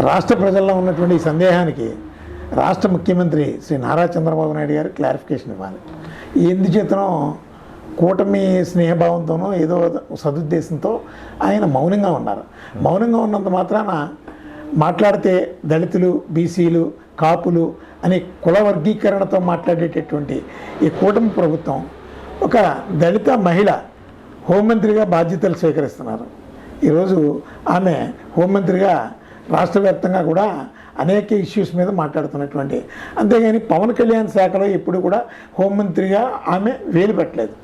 రాష్ట్ర ప్రజల్లో ఉన్నటువంటి ఈ సందేహానికి రాష్ట్ర ముఖ్యమంత్రి శ్రీ నారా చంద్రబాబు నాయుడు గారు క్లారిఫికేషన్ ఇవ్వాలి. ఎందుచేతనో కూటమి స్నేహభావంతోనో ఏదో సదుద్దేశంతో ఆయన మౌనంగా ఉన్నారు. మౌనంగా ఉన్నంత మాత్రాన మాట్లాడితే దళితులు, బీసీలు, కాపులు అని కుల వర్గీకరణతో మాట్లాడేటటువంటి ఈ కూటమి ప్రభుత్వం ఒక దళిత మహిళ హోంమంత్రిగా బాధ్యతలు స్వీకరిస్తున్నారు. ఈరోజు ఆమె హోంమంత్రిగా రాష్ట్ర వ్యాప్తంగా కూడా అనేక ఇష్యూస్ మీద మాట్లాడుతున్నటువంటి, అంతేగాని పవన్ కళ్యాణ్ శాఖలో ఎప్పుడు కూడా హోంమంత్రిగా ఆమె వేలు పెట్టలేదు.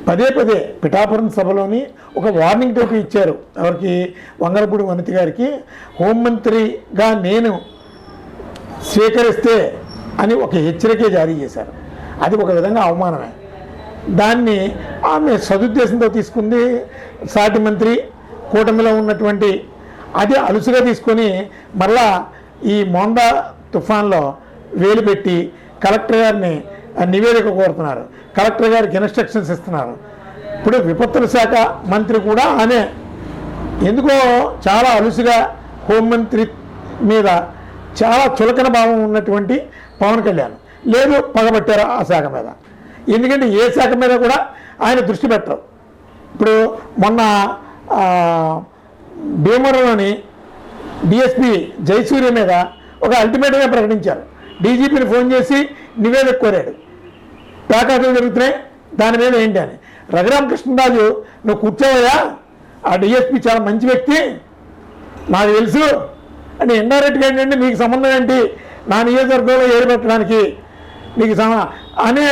పదే పదే పిఠాపురం సభలోని ఒక వార్నింగ్ టోపీ ఇచ్చారు. ఎవరికి? వంగలపూడి వనిత గారికి. హోంమంత్రిగా నేను స్వీకరిస్తే అని ఒక హెచ్చరికే జారీ చేశారు. అది ఒక విధంగా అవమానమే. దాన్ని ఆమె సదుద్దేశంతో తీసుకుంది. సాటి మంత్రి కూటమిలో ఉన్నటువంటి అది అలుసుగా తీసుకొని మళ్ళా ఈ మోందా తుఫాన్లో వేలు పెట్టి కలెక్టర్ గారిని నివేదిక కోరుతున్నారు. కలెక్టర్ గారికి ఇన్స్ట్రక్షన్స్ ఇస్తున్నారు. ఇప్పుడు విపత్తుల శాఖ మంత్రి కూడా ఆమె ఎందుకో చాలా అలుసుగా హోంమంత్రి మీద చాలా చులకన భావం ఉన్నటువంటి పవన్ కళ్యాణ్ లేదు పగబట్టారు ఆ శాఖ మీద. ఎందుకంటే ఏ శాఖ మీద కూడా ఆయన దృష్టి పెట్టరు. ఇప్పుడు మొన్న భీమవరంలోని డిఎస్పీ జయసూర్య మీద ఒక అల్టిమేటంగా ప్రకటించారు. డీజీపీని ఫోన్ చేసి నివేదిక కోరాడు. ప్యాకాట్లు జరుగుతున్నాయి, దాని మీద ఏంటి అని. రఘురామకృష్ణరాజు నువ్వు కూర్చోవయ్యా, ఆ డిఎస్పీ చాలా మంచి వ్యక్తి నాకు తెలుసు అంటే ఇండైరెక్ట్గా ఏంటంటే నీకు సంబంధం ఏంటి, నా నియోజకవర్గంలో ఏడు పెట్టడానికి నీకు అనే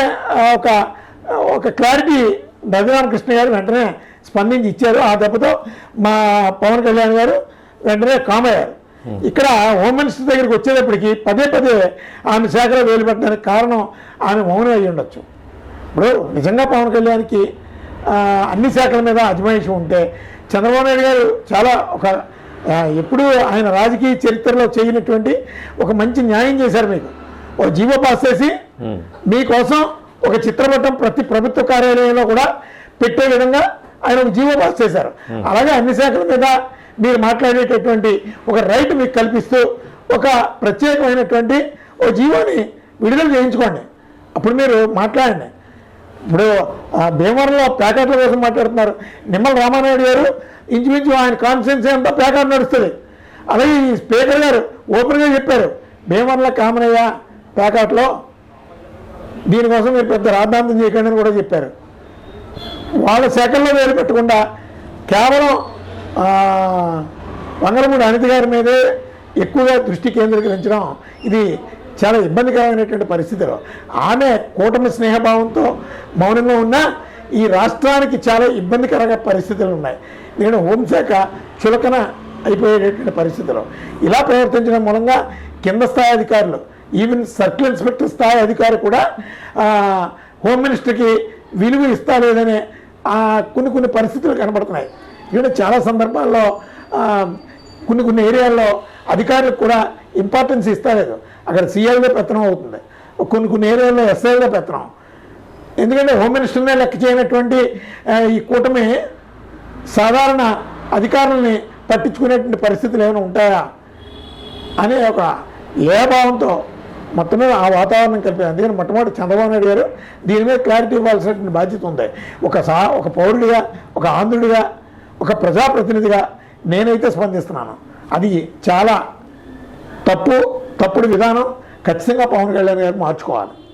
ఒక క్లారిటీ రఘురామకృష్ణ గారు వెంటనే స్పందించి ఇచ్చారు. ఆ దెబ్బతో మా పవన్ కళ్యాణ్ గారు వెంటనే కామ్ అయ్యారు. ఇక్కడ హోమ్ మినిస్టర్ దగ్గరికి వచ్చేటప్పటికి పదే పదే ఆమె శాఖలో వేలు పెట్టడానికి కారణం ఆమె మౌనం అయ్యి ఉండొచ్చు. ఇప్పుడు నిజంగా పవన్ కళ్యాణ్కి అన్ని శాఖల మీద అజమాయిషి ఉంటే చంద్రబాబు నాయుడు గారు చాలా ఎప్పుడూ ఆయన రాజకీయ చరిత్రలో చేయనటువంటి ఒక మంచి న్యాయం చేశారు. మీకు ఒక జీవో పాస్ చేసి మీకోసం ఒక చిత్రపటం ప్రతి ప్రభుత్వ కార్యాలయంలో కూడా పెట్టే విధంగా ఆయన ఒక జీవో పాస్ చేశారు. అలాగే అన్ని శాఖల మీద మీరు మాట్లాడేటటువంటి ఒక రైట్ మీకు కల్పిస్తూ ఒక ప్రత్యేకమైనటువంటి ఒక జీవోని విడుదల చేయించుకోండి. అప్పుడు మీరు మాట్లాడండి. ఇప్పుడు భీమవరంలో ప్యాకెట్ల కోసం మాట్లాడుతున్నారు. నిమ్మల రామానాయుడు గారు ఇంచుమించు ఆయన కాన్ఫిడెన్స్ అంతా ప్యాకెట్ నడుస్తుంది. అలాగే ఈ స్పీకర్ గారు ఓపెన్గా చెప్పారు, భీమవరంలో కామనయ్య ప్యాకెట్లో దీనికోసం మీరు పెద్ద రాద్ధాంతం చేయకండి అని కూడా చెప్పారు. వాళ్ళ శాఖల్లో వేలు పెట్టకుండా కేవలం వంగలపూడి అనిత గారి మీదే ఎక్కువగా దృష్టి కేంద్రీకరించడం ఇది చాలా ఇబ్బందికరమైనటువంటి పరిస్థితిలో ఆమె కూటమి స్నేహభావంతో మౌనంగా ఉన్న ఈ రాష్ట్రానికి చాలా ఇబ్బందికరంగా పరిస్థితులు ఉన్నాయి. నేను హోంశాఖ చులకన అయిపోయేటటువంటి పరిస్థితిలో ఇలా ప్రవర్తించడం మూలంగా కింద స్థాయి అధికారులు, ఈవెన్ సర్కిల్ ఇన్స్పెక్టర్ స్థాయి అధికారి కూడా హోమ్ మినిస్టర్కి విలువ ఇస్తా లేదనే కొన్ని పరిస్థితులు కనబడుతున్నాయి. ఇక్కడ చాలా సందర్భాల్లో కొన్ని ఏరియాల్లో అధికారులకు కూడా ఇంపార్టెన్స్ ఇస్తలేదు. అక్కడ సీఐలో పెత్తనం అవుతుంది, కొన్ని ఏరియాల్లో ఎస్ఐలో పెత్తనం. ఎందుకంటే హోమ్ మినిస్టర్నే లెక్క చేయనటువంటి ఈ కూటమి సాధారణ అధికారులని పట్టించుకునేటువంటి పరిస్థితులు ఏమైనా ఉంటాయా అనే ఒక ఏభావంతో మొత్తం మీద ఆ వాతావరణం కలిపి. అందుకని మొట్టమొదటి చంద్రబాబు నాయుడు గారు దీని మీద క్లారిటీ ఇవ్వాల్సినటువంటి బాధ్యత ఉంది. ఒక పౌరుడిగా, ఒక ఆంధ్రుడిగా, ఒక ప్రజాప్రతినిధిగా నేనైతే స్పందిస్తున్నాను. అది చాలా తప్పుడు విధానం. ఖచ్చితంగా పవన్ కళ్యాణ్ గారు మార్చుకోవాలి.